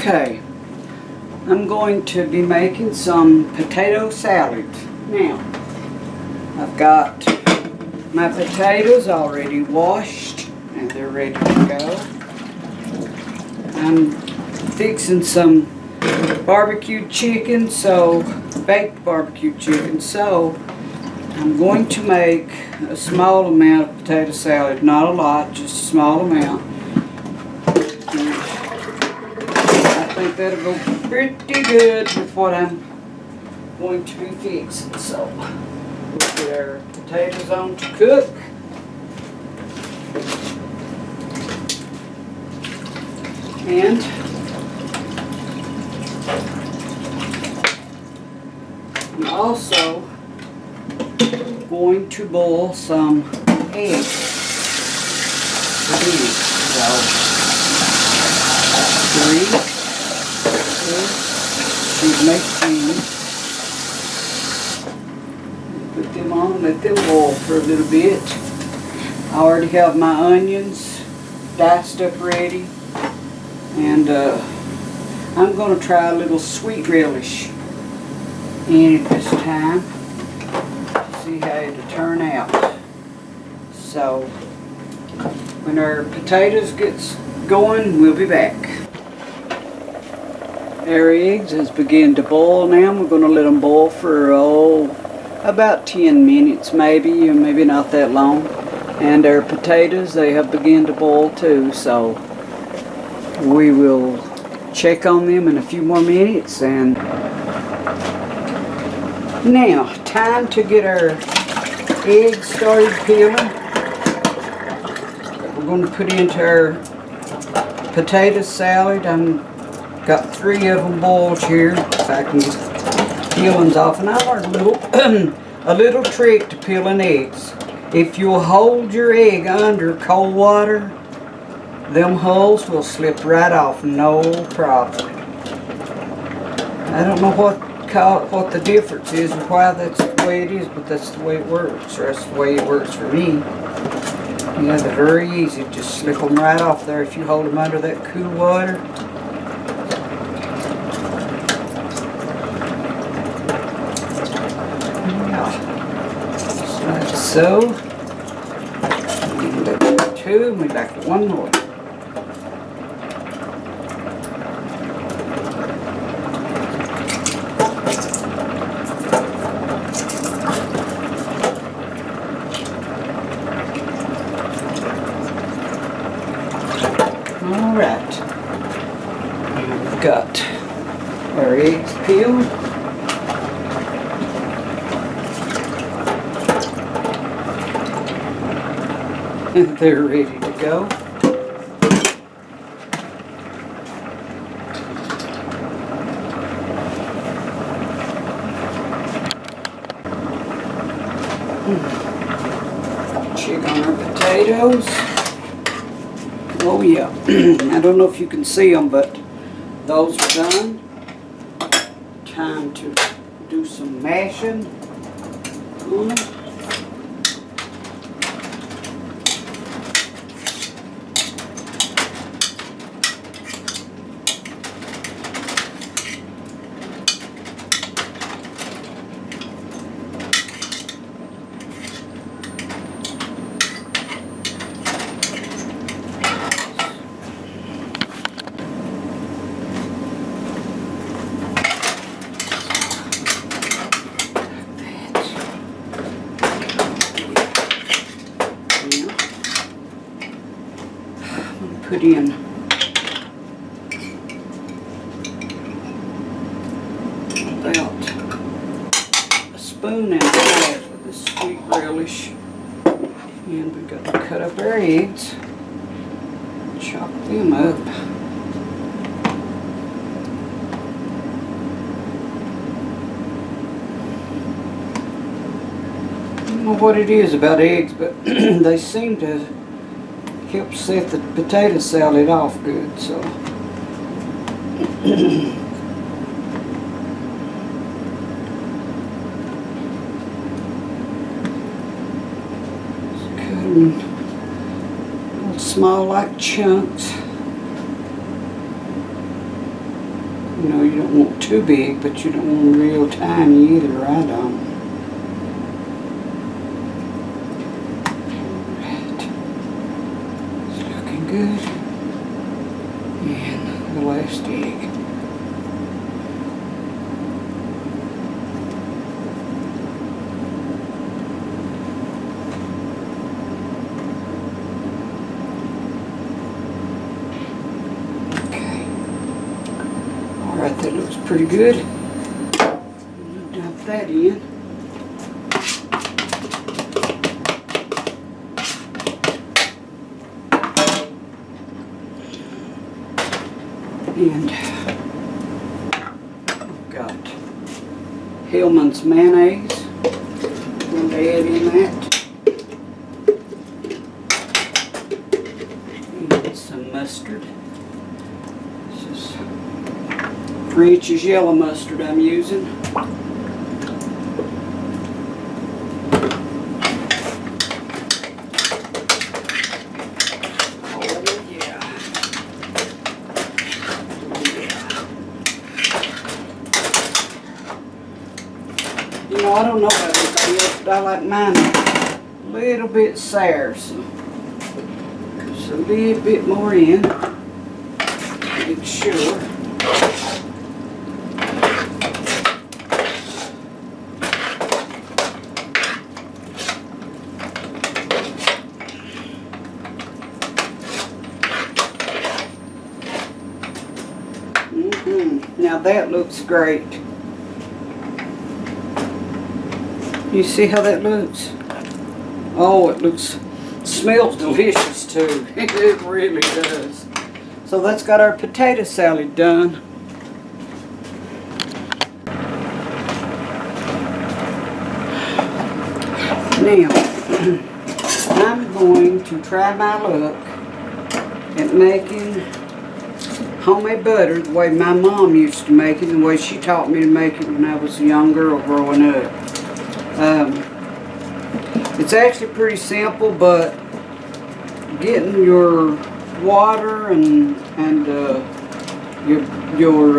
Okay, I'm going to be making some potato salad. Now, I've got my potatoes already washed and they're ready to go. I'm fixing some barbecued chicken, baked barbecued chicken, so I'm going to make a small amount of potato salad, not a lot, just a small amount. I think that'll go pretty good with what I'm going to be fixing. So we'll get our potatoes on to cook. And I'm also going to boil some eggs. So 3, 2, should make 10. Put them on and let them boil for a little bit. I already have my onions diced up ready. And I'm going to try a little sweet relish in it this time. See how it'll turn out. So when our potatoes gets going, we'll be back. Our eggs has begun to boil now. We're going to let them boil for about 10 minutes maybe, or maybe not that long. And our potatoes, they have begun to boil too, so we will check on them in a few more minutes. And now, time to get our eggs started peeling. We're going to put into our potato salad. I've got 3 of them boiled here, so I can get peelings off. And I learned a little trick to peeling eggs. If you'll hold your egg under cold water, them hulls will slip right off, no problem. I don't know what the difference is or why that's the way it is, but that's the way it works. Or that's the way it works for me. Yeah, they're very easy. Just slip them right off there if you hold them under that cool water. Yeah. Just like so. And that's 2, and we'd like 1 more. Alright, we've got our eggs peeled. And they're ready to go. Check on our potatoes. Oh yeah, I don't know if you can see them, but those are done. Time to do some mashing on them. Put in about a spoon and a half of this sweet relish, and we've got to cut up our eggs, chop them up. I don't know what it is about eggs, but they seem to help set the potato salad off good, so. Just cut them little small like chunks. You know, you don't want too big, but you don't want them real tiny either. I don't. Alright. It's looking good. And the last egg. Alright, that looks pretty good. Dump that in. And I've got Hellman's mayonnaise. I'm going to add in that. And some mustard. This is 3 inches yellow mustard I'm using. You know, I don't know about anybody else, but I like mine a little bit sour, so just a little bit more in. Make sure. Now that looks great. You see how that looks? Oh, smells delicious too. It really does. So that's got our potato salad done. Now, I'm going to try my luck at making homemade butter the way my mom used to make it, and the way she taught me to make it when I was a young girl growing up. It's actually pretty simple, but getting your water and your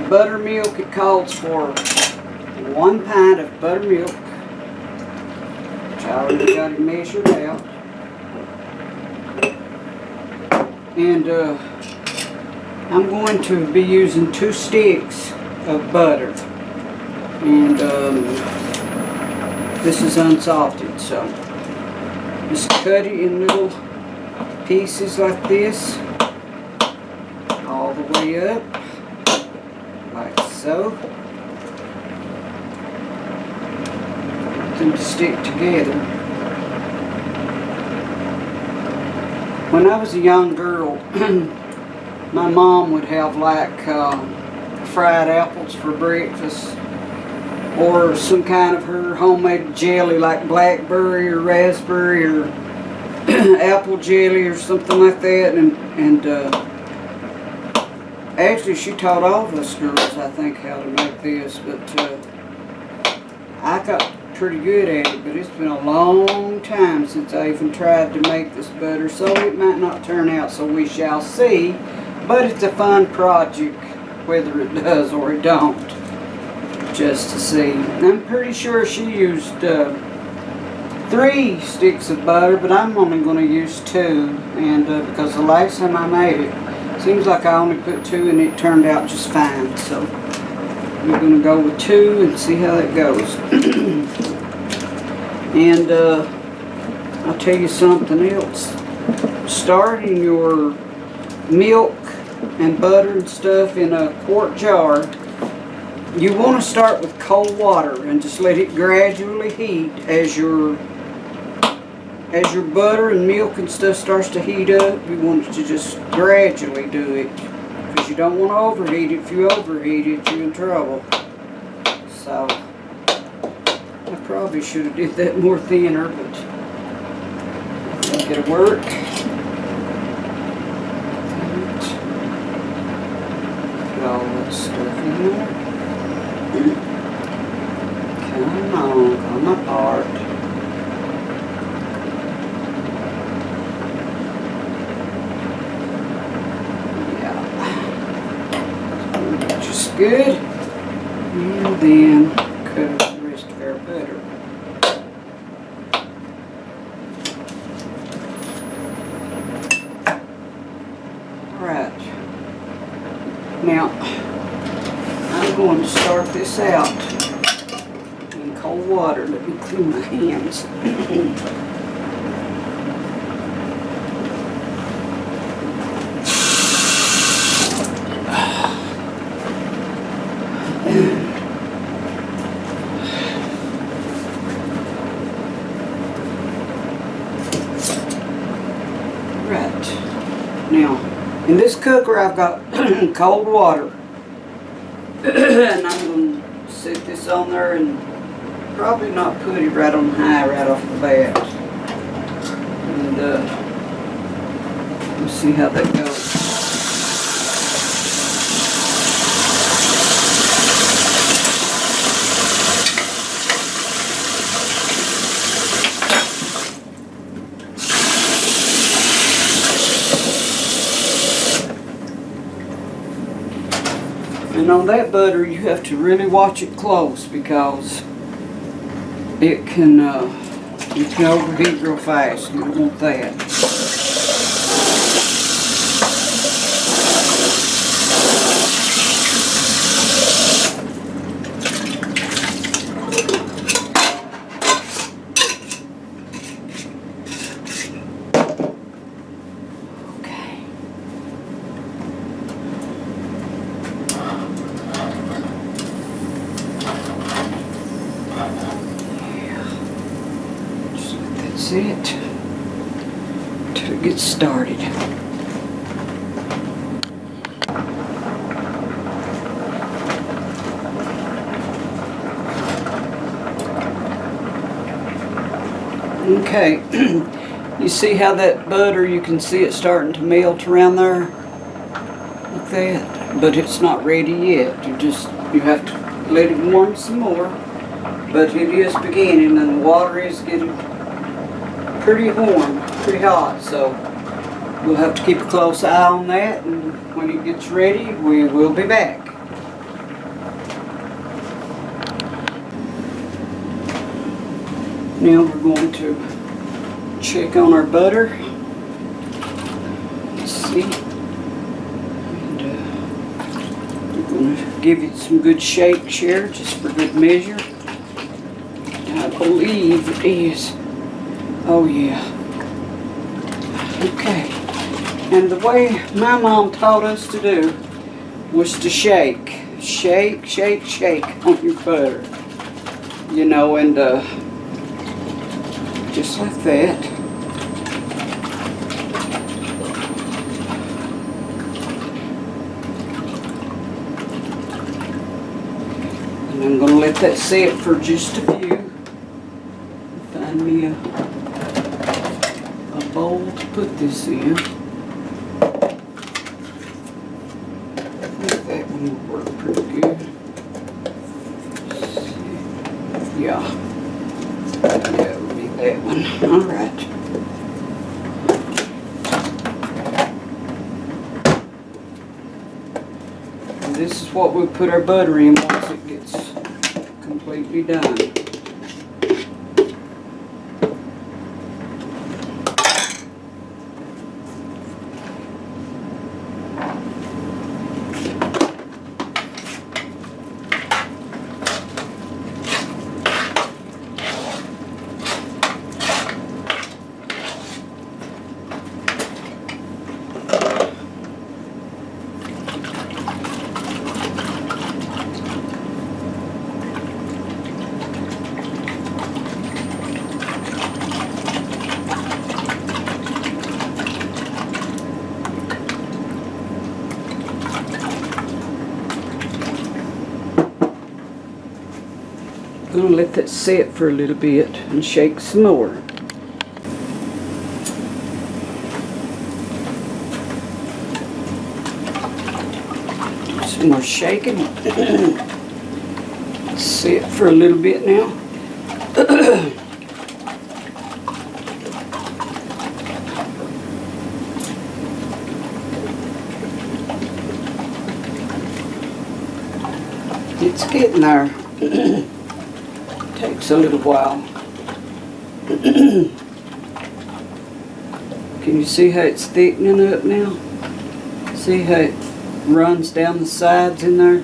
buttermilk, it calls for 1 pint of buttermilk, which I already got it measured out, and I'm going to be using 2 sticks of butter, and this is unsalted, so just cut it in little pieces like this, all the way up, like so. Get them to stick together. When I was a young girl, my mom would have like fried apples for breakfast, or some kind of her homemade jelly like blackberry or raspberry or apple jelly or something like that, and actually she taught all of us girls, I think, how to make this, but I got pretty good at it, but it's been a long time since I even tried to make this butter, so it might not turn out, so we shall see, but it's a fun project whether it does or it don't, just to see. I'm pretty sure she used 3 sticks of butter, but I'm only going to use 2, and because the last time I made it, seems like I only put 2 and it turned out just fine, so we're going to go with 2 and see how that goes. And I'll tell you something else. Starting your milk and butter and stuff in a quart jar, you want to start with cold water and just let it gradually heat as your butter and milk and stuff starts to heat up. You want to just gradually do it, because you don't want to overheat it. If you overheat it, you're in trouble. So I probably should have did that more thinner, but I think it'll work. Put all that stuff in there. Come on, come apart. Yeah. Get you just good. And then cut up the rest of our butter. Alright. Now, I'm going to start this out in cold water. Let me clean my hands. Right. Now, in this cooker I've got cold water. And I'm going to set this on there and probably not put it right on high right off the bat. And we'll see how that goes. And on that butter, you have to really watch it close because it can overheat real fast. You don't want that. That's it till it gets started. Okay, you see how that butter, you can see it starting to melt around there like that, but it's not ready yet. You have to let it warm some more, but it is beginning and the water is getting pretty warm, pretty hot, so we'll have to keep a close eye on that, and when it gets ready, we will be back. Now we're going to check on our butter. Let's see. And we're going to give it some good shakes here, just for good measure. I believe it is. Oh yeah. Okay. And the way my mom taught us to do was to shake. Shake, shake, shake on your butter. You know, and just like that. And I'm going to let that sit for just a few. Find me a bowl to put this in. I think that one will work pretty good. Yeah. That would be that one. Alright. And this is what we'll put our butter in once it gets completely done. I'm going to let that sit for a little bit and shake some more. Some more shaking. Sit for a little bit now. It's getting there. Takes a little while. Can you see how it's thickening up now? See how it runs down the sides in there?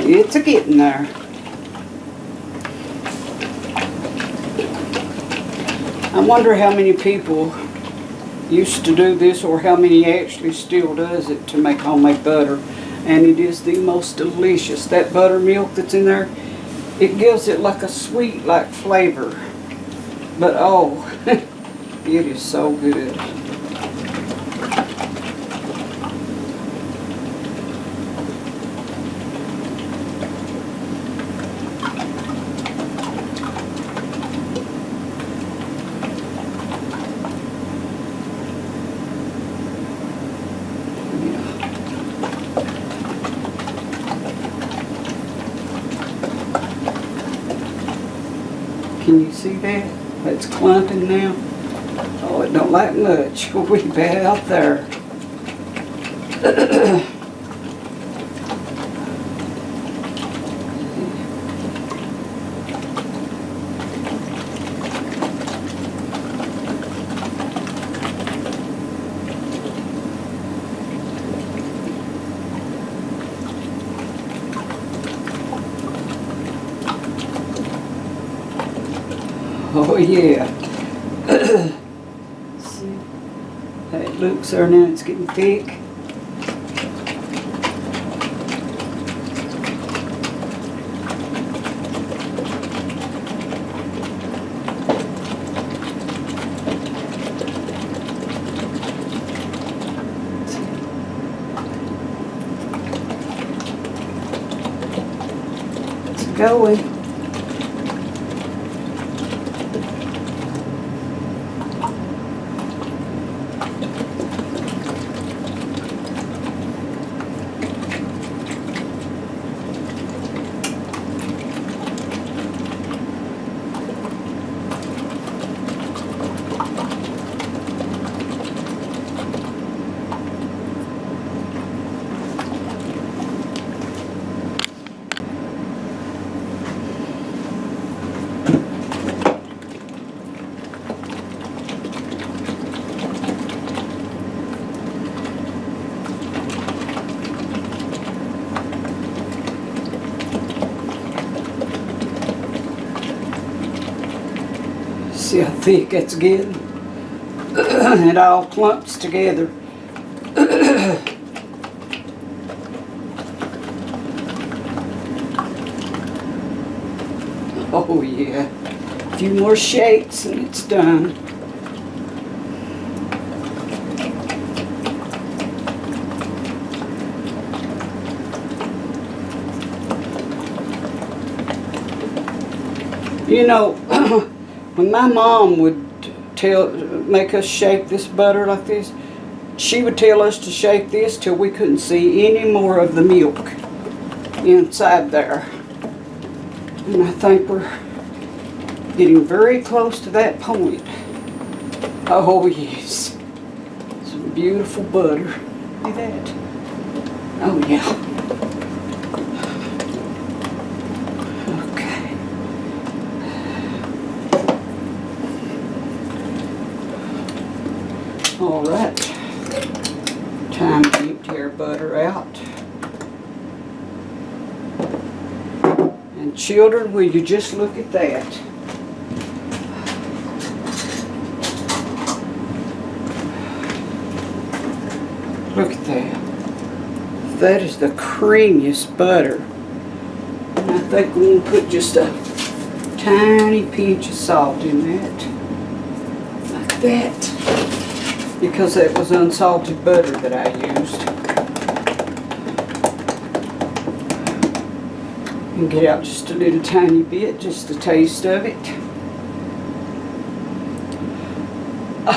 It's a getting there. I wonder how many people used to do this, or how many actually still does it to make homemade butter. And it is the most delicious. That buttermilk that's in there, it gives it like a sweet like flavor. But oh, it is so good. Can you see that? It's clumping now. Oh, it don't like much. We bad out there. Oh yeah. See how it looks there now, it's getting thick. It's going. See how thick it's getting? It all clumps together. Oh yeah. A few more shakes and it's done. You know, when my mom would make us shake this butter like this, she would tell us to shake this till we couldn't see any more of the milk inside there. And I think we're getting very close to that point. Oh yes, some beautiful butter. Look at that. Oh yeah. All right, time to empty our butter out. And children, will you just look at that? Look at that. That is the creamiest butter. And I think we're going to put just a tiny pinch of salt in that. Like that. Because that was unsalted butter that I used. And get out just a little tiny bit, just the taste of it.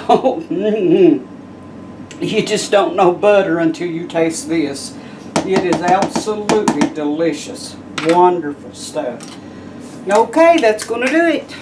Oh, you just don't know butter until you taste this. It is absolutely delicious. Wonderful stuff. Okay, that's going to do it.